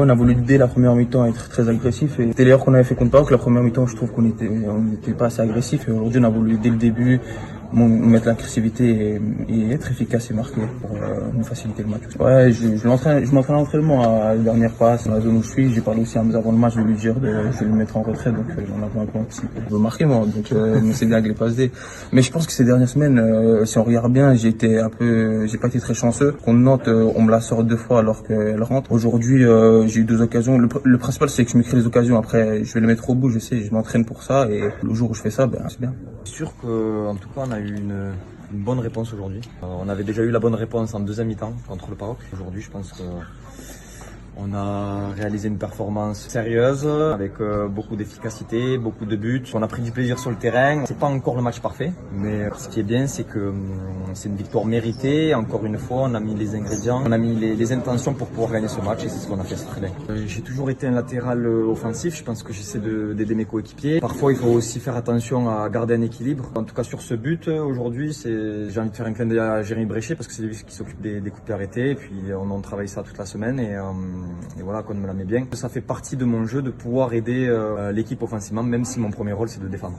On a voulu dès la première mi-temps être très agressif et c'était l'erreur qu'on avait fait contre PAOK. La première mi-temps, je trouve on n'était pas assez agressif et aujourd'hui on a voulu dès le début mettre l'agressivité et être efficace et marquer pour nous faciliter le match. Ouais, je m'entraîne à l'entraînement à la dernière passe, dans la zone où je suis. J'ai parlé aussi à Hamza avant le match, je vais lui dire je vais le mettre en retrait, donc on a un plan aussi. Je veux marquer moi, donc mais c'est bien avec les passes D. Mais je pense que ces dernières semaines, si on regarde bien, j'ai pas été très chanceux. Contre Nantes, on me la sort 2 fois alors qu'elle rentre. Aujourd'hui, j'ai eu 2 occasions. Le principal, c'est que je me crée les occasions. Après, je vais les mettre au bout, je m'entraîne pour ça et le jour où je fais ça, ben, c'est bien. C'est sûr qu'en tout cas, on a eu une bonne réponse aujourd'hui. On avait déjà eu la bonne réponse en deuxième mi-temps contre le PAOK. Aujourd'hui, je pense qu'on a réalisé une performance sérieuse avec beaucoup d'efficacité, beaucoup de buts. On a pris du plaisir sur le terrain. C'est pas encore le match parfait, mais ce qui est bien, c'est que c'est une victoire méritée. Encore une fois, on a mis les ingrédients, on a mis les intentions pour pouvoir gagner ce match et c'est ce qu'on a fait, c'est très bien. J'ai toujours été un latéral offensif. Je pense que j'essaie d'aider mes coéquipiers. Parfois, il faut aussi faire attention à garder un équilibre. En tout cas, sur ce but aujourd'hui, j'ai envie de faire un clin d'œil à Jérémy Bréchet parce que c'est lui qui s'occupe des coups de pied arrêtés. Et puis, on travaille ça toute la semaine et voilà, qu'on me la met bien. Ça fait partie de mon jeu de pouvoir aider l'équipe offensivement, même si mon premier rôle c'est de défendre.